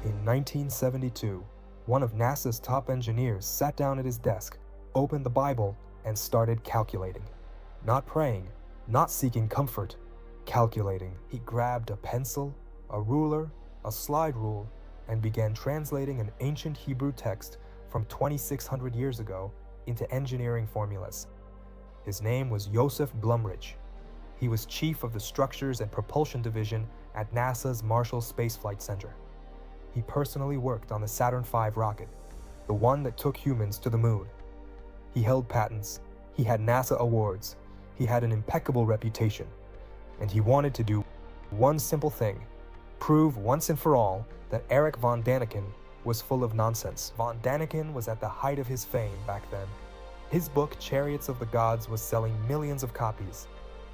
In 1972, one of NASA's top engineers sat down at his desk, opened the Bible, and started calculating. Not praying, not seeking comfort, calculating. He grabbed a pencil, a ruler, a slide rule, and began translating an ancient Hebrew text from 2,600 years ago into engineering formulas. His name was Josef Blumrich. He was chief of the Structures and Propulsion Division at NASA's Marshall Space Flight Center. He personally worked on the Saturn V rocket, the one that took humans to the moon. He held patents, he had NASA awards, he had an impeccable reputation, and he wanted to do one simple thing: prove once and for all that Erich von Däniken was full of nonsense. Von Däniken was at the height of his fame back then. His book, Chariots of the Gods, was selling millions of copies,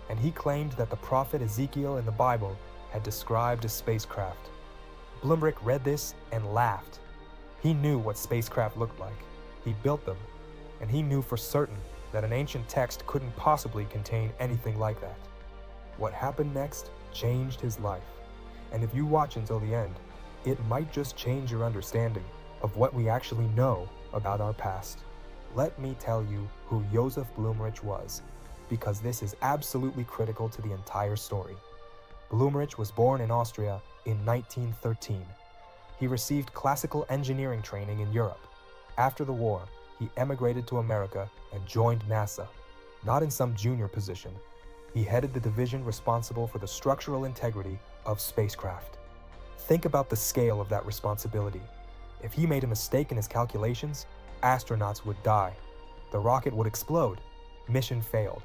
and he claimed that the prophet Ezekiel in the Bible had described a spacecraft. Blumrich read this and laughed. He knew what spacecraft looked like. He built them, and he knew for certain that an ancient text couldn't possibly contain anything like that. What happened next changed his life, and if you watch until the end, it might just change your understanding of what we actually know about our past. Let me tell you who Josef Blumrich was, because this is absolutely critical to the entire story. Blumrich was born in Austria in 1913. He received classical engineering training in Europe. After the war, he emigrated to America and joined NASA. Not in some junior position, he headed the division responsible for the structural integrity of spacecraft. Think about the scale of that responsibility. If he made a mistake in his calculations, astronauts would die. The rocket would explode. Mission failed.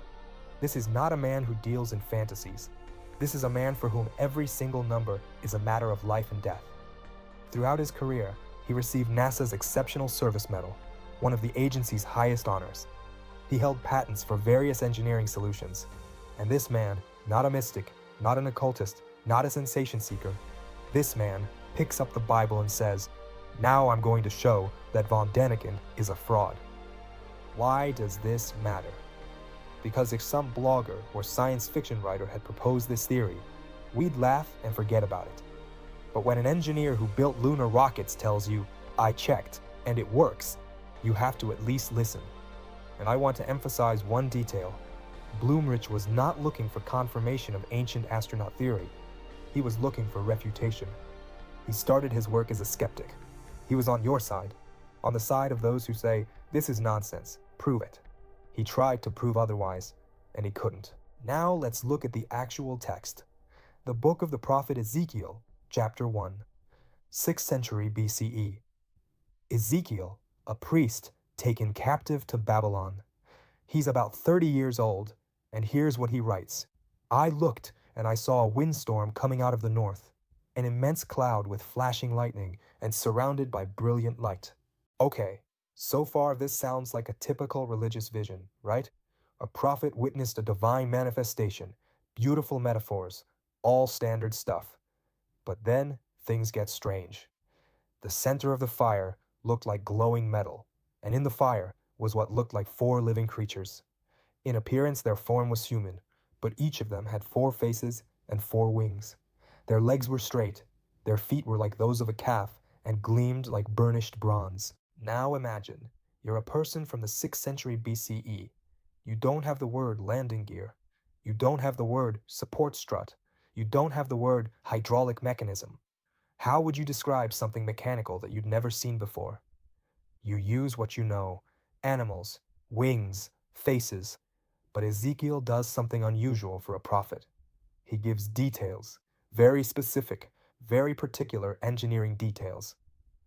This is not a man who deals in fantasies. This is a man for whom every single number is a matter of life and death. Throughout his career, he received NASA's Exceptional Service Medal, one of the agency's highest honors. He held patents for various engineering solutions. And this man, not a mystic, not an occultist, not a sensation seeker, this man picks up the Bible and says, "Now I'm going to show that von Däniken is a fraud." Why does this matter? Because if some blogger or science fiction writer had proposed this theory, we'd laugh and forget about it. But when an engineer who built lunar rockets tells you, "I checked, and it works," you have to at least listen. And I want to emphasize one detail. Blumrich was not looking for confirmation of ancient astronaut theory. He was looking for refutation. He started his work as a skeptic. He was on your side, on the side of those who say, "This is nonsense, prove it." He tried to prove otherwise, and he couldn't. Now let's look at the actual text. The book of the prophet Ezekiel, chapter 1, 6th century BCE. Ezekiel, a priest taken captive to Babylon. He's about 30 years old, and here's what he writes. "I looked, and I saw a windstorm coming out of the north, an immense cloud with flashing lightning and surrounded by brilliant light." Okay, so far this sounds like a typical religious vision, right? A prophet witnessed a divine manifestation, beautiful metaphors, all standard stuff. But then things get strange. The center of the fire looked like glowing metal, and in the fire was what looked like 4 living creatures. In appearance, their form was human, but each of them had 4 faces and 4 wings. Their legs were straight, their feet were like those of a calf and gleamed like burnished bronze. Now imagine, you're a person from the 6th century BCE. You don't have the word landing gear. You don't have the word support strut. You don't have the word hydraulic mechanism. How would you describe something mechanical that you'd never seen before? You use what you know: animals, wings, faces. But Ezekiel does something unusual for a prophet. He gives details, very specific, very particular engineering details.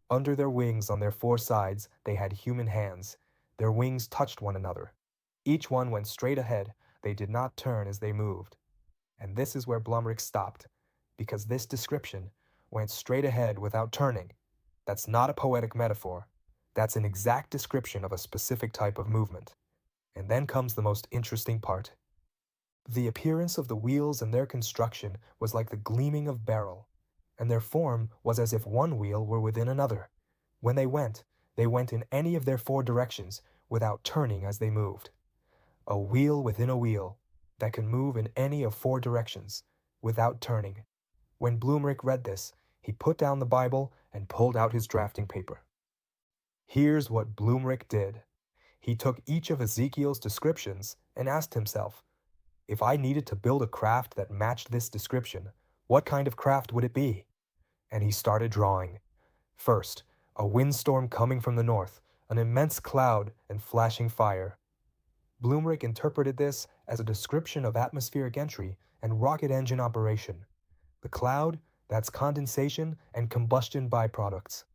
Under their wings on their 4 sides, they had human hands. Their wings touched one another. Each one went straight ahead. They did not turn as they moved. And this is where Blumrich stopped, because this description went straight ahead without turning. That's not a poetic metaphor. That's an exact description of a specific type of movement. And then comes the most interesting part. The appearance of the wheels and their construction was like the gleaming of beryl, and their form was as if one wheel were within another. When they went in any of their 4 directions without turning as they moved. A wheel within a wheel that can move in any of 4 directions without turning. When Blumrich read this, he put down the Bible and pulled out his drafting paper. Here's what Blumrich did. He took each of Ezekiel's descriptions and asked himself, if I needed to build a craft that matched this description, what kind of craft would it be? And he started drawing. First, a windstorm coming from the north, an immense cloud and flashing fire. Blumrich interpreted this as a description of atmospheric entry and rocket engine operation. The cloud, that's condensation and combustion byproducts.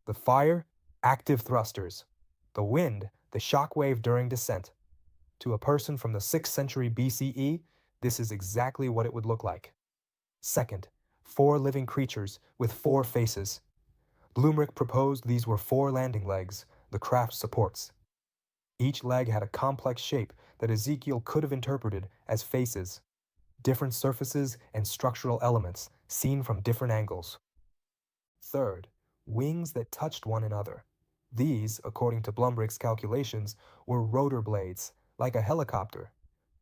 The fire, active thrusters. The wind, the shock wave during descent. To a person from the 6th century BCE, this is exactly what it would look like. Second, 4 living creatures with 4 faces. Blumrich proposed these were 4 landing legs, the craft's supports. Each leg had a complex shape that Ezekiel could have interpreted as faces, different surfaces and structural elements seen from different angles. Third, wings that touched one another. These, according to Blumrich's calculations, were rotor blades, like a helicopter.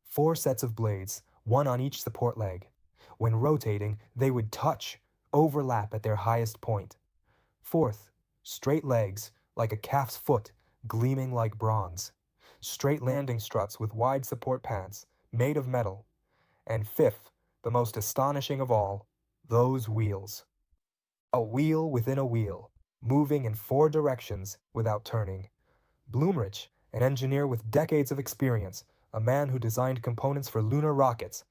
4 sets of blades, one on each support leg. When rotating, they would touch, overlap at their highest point. Fourth, straight legs, like a calf's foot, gleaming like bronze. Straight landing struts with wide support pads, made of metal. And fifth, the most astonishing of all, those wheels. A wheel within a wheel, moving in 4 directions without turning. Blumrich, an engineer with decades of experience, a man who designed components for lunar rockets,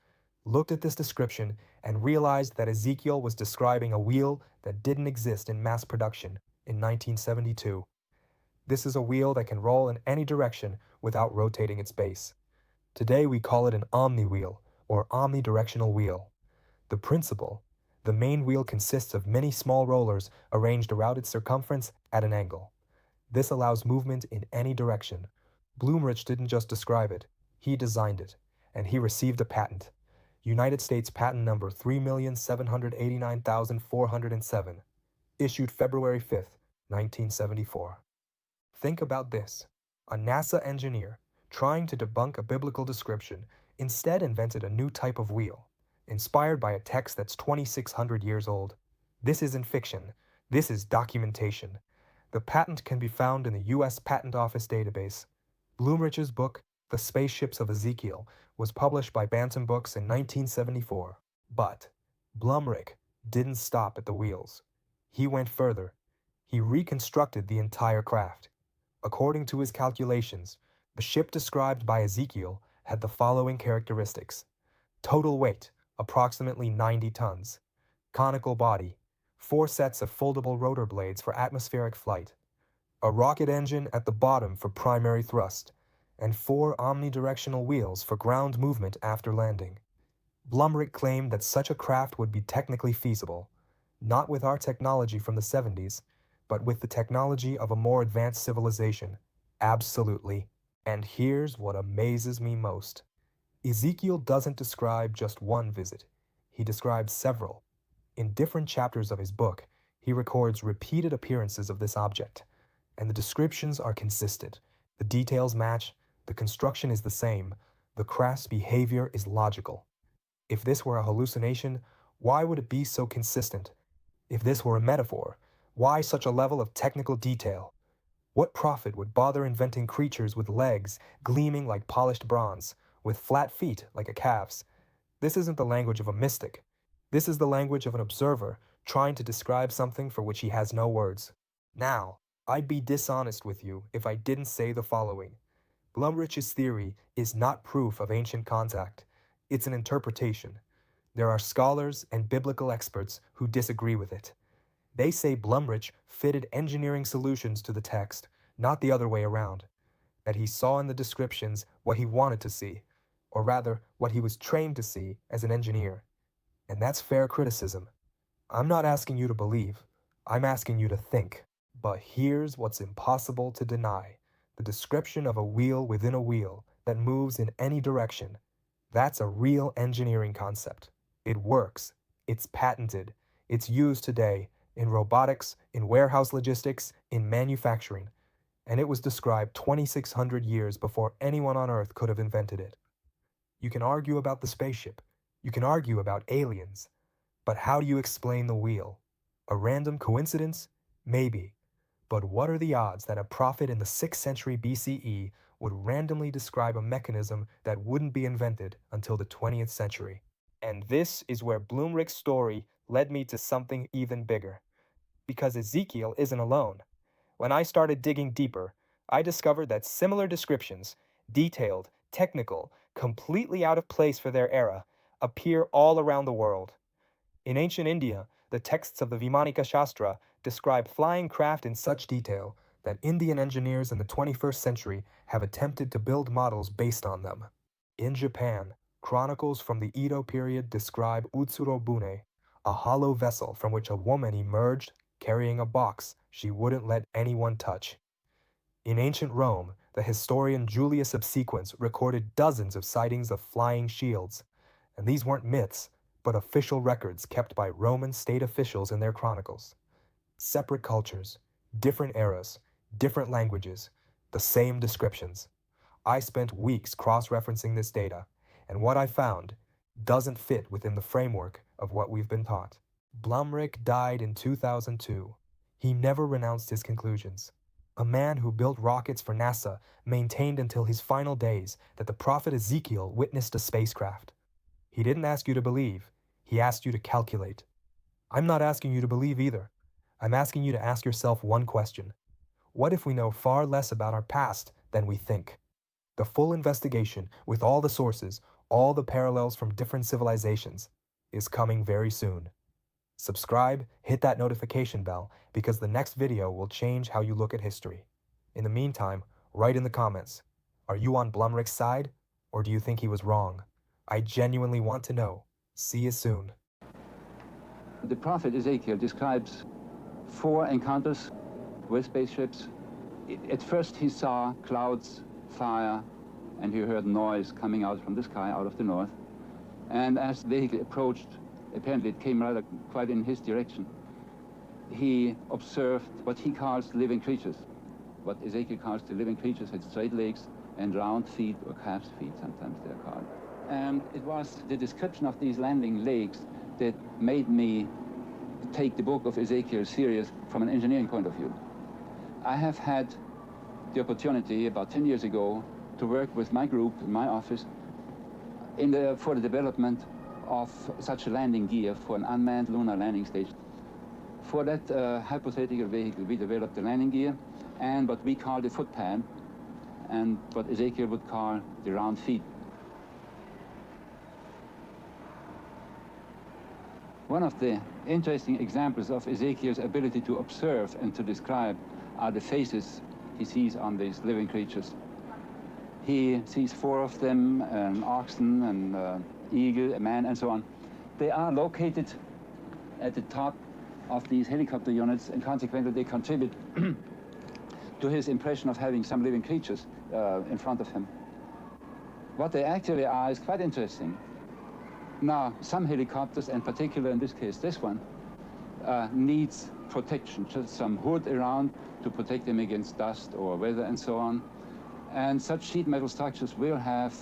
looked at this description and realized that Ezekiel was describing a wheel that didn't exist in mass production in 1972. This is a wheel that can roll in any direction without rotating its base. Today we call it an omniwheel or omnidirectional wheel. The principle, the main wheel consists of many small rollers arranged around its circumference at an angle. This allows movement in any direction. Blumrich didn't just describe it, he designed it, and he received a patent. United States patent number 3,789,407, issued February 5, 1974. Think about this. A NASA engineer, trying to debunk a biblical description, instead invented a new type of wheel, inspired by a text that's 2,600 years old. This isn't fiction. This is documentation. The patent can be found in the U.S. Patent Office database. Blumrich's book, The Spaceships of Ezekiel, was published by Bantam Books in 1974. But Blumrich didn't stop at the wheels. He went further. He reconstructed the entire craft. According to his calculations, the ship described by Ezekiel had the following characteristics. Total weight, approximately 90 tons. Conical body, 4 sets of foldable rotor blades for atmospheric flight. A rocket engine at the bottom for primary thrust, and 4 omnidirectional wheels for ground movement after landing. Blumrich claimed that such a craft would be technically feasible, not with our technology from the 70s, but with the technology of a more advanced civilization. Absolutely. And here's what amazes me most. Ezekiel doesn't describe just one visit. He describes several. In different chapters of his book, he records repeated appearances of this object, and the descriptions are consistent. The details match, the construction is the same, the craft's behavior is logical. If this were a hallucination, why would it be so consistent? If this were a metaphor, why such a level of technical detail? What prophet would bother inventing creatures with legs gleaming like polished bronze, with flat feet like a calf's? This isn't the language of a mystic. This is the language of an observer trying to describe something for which he has no words. Now, I'd be dishonest with you if I didn't say the following. Blumrich's theory is not proof of ancient contact. It's an interpretation. There are scholars and biblical experts who disagree with it. They say Blumrich fitted engineering solutions to the text, not the other way around. That he saw in the descriptions what he wanted to see, or rather, what he was trained to see as an engineer. And that's fair criticism. I'm not asking you to believe. I'm asking you to think. But here's what's impossible to deny. The description of a wheel within a wheel that moves in any direction. That's a real engineering concept. It works. It's patented. It's used today in robotics, in warehouse logistics, in manufacturing. And it was described 2,600 years before anyone on Earth could have invented it. You can argue about the spaceship. You can argue about aliens. But how do you explain the wheel? A random coincidence? Maybe. But what are the odds that a prophet in the 6th century BCE would randomly describe a mechanism that wouldn't be invented until the 20th century? And this is where Blumrich's story led me to something even bigger. Because Ezekiel isn't alone. When I started digging deeper, I discovered that similar descriptions, detailed, technical, completely out of place for their era, appear all around the world. In ancient India, the texts of the Vimanika Shastra describe flying craft in such detail that Indian engineers in the 21st century have attempted to build models based on them. In Japan, chronicles from the Edo period describe Utsurobune, a hollow vessel from which a woman emerged carrying a box she wouldn't let anyone touch. In ancient Rome, the historian Julius Subsequens recorded dozens of sightings of flying shields, and these weren't myths, but official records kept by Roman state officials in their chronicles. Separate cultures, different eras, different languages, the same descriptions. I spent weeks cross-referencing this data, and what I found doesn't fit within the framework of what we've been taught. Blumrich died in 2002. He never renounced his conclusions. A man who built rockets for NASA maintained until his final days that the prophet Ezekiel witnessed a spacecraft. He didn't ask you to believe, he asked you to calculate. I'm not asking you to believe either. I'm asking you to ask yourself one question. What if we know far less about our past than we think? The full investigation, with all the sources, all the parallels from different civilizations, is coming very soon. Subscribe, hit that notification bell, because the next video will change how you look at history. In the meantime, write in the comments, are you on Blumrich's side, or do you think he was wrong? I genuinely want to know. See you soon. The prophet Ezekiel describes 4 encounters with spaceships. At first he saw clouds, fire, and he heard noise coming out from the sky, out of the north. And as the vehicle approached, apparently it came rather quite in his direction, he observed what he calls living creatures. What Ezekiel calls the living creatures had straight legs and round feet, or calf's feet, sometimes they're called. And it was the description of these landing legs that made me take the book of Ezekiel serious from an engineering point of view. I have had the opportunity about 10 years ago to work with my group in my office for the development of such a landing gear for an unmanned lunar landing station. For that hypothetical vehicle, we developed the landing gear and what we call the footpad, and what Ezekiel would call the round feet. One of the interesting examples of Ezekiel's ability to observe and to describe are the faces he sees on these living creatures. He sees 4 of them, an oxen, an eagle, a man, and so on. They are located at the top of these helicopter units, and consequently they contribute to his impression of having some living creatures in front of him. What they actually are is quite interesting. Now, some helicopters, in particular in this case this one, needs protection, just some hood around to protect them against dust or weather and so on. And such sheet metal structures will have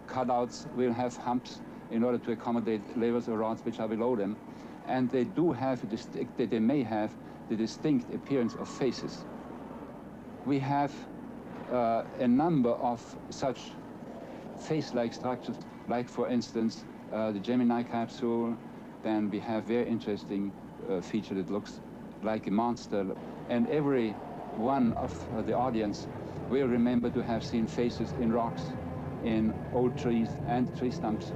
cutouts, will have humps in order to accommodate levers or rods which are below them. And they do have, they may have the distinct appearance of faces. We have a number of such face-like structures, like for instance, the Gemini capsule. Then we have very interesting feature that looks like a monster. And every one of the audience will remember to have seen faces in rocks, in old trees and tree stumps.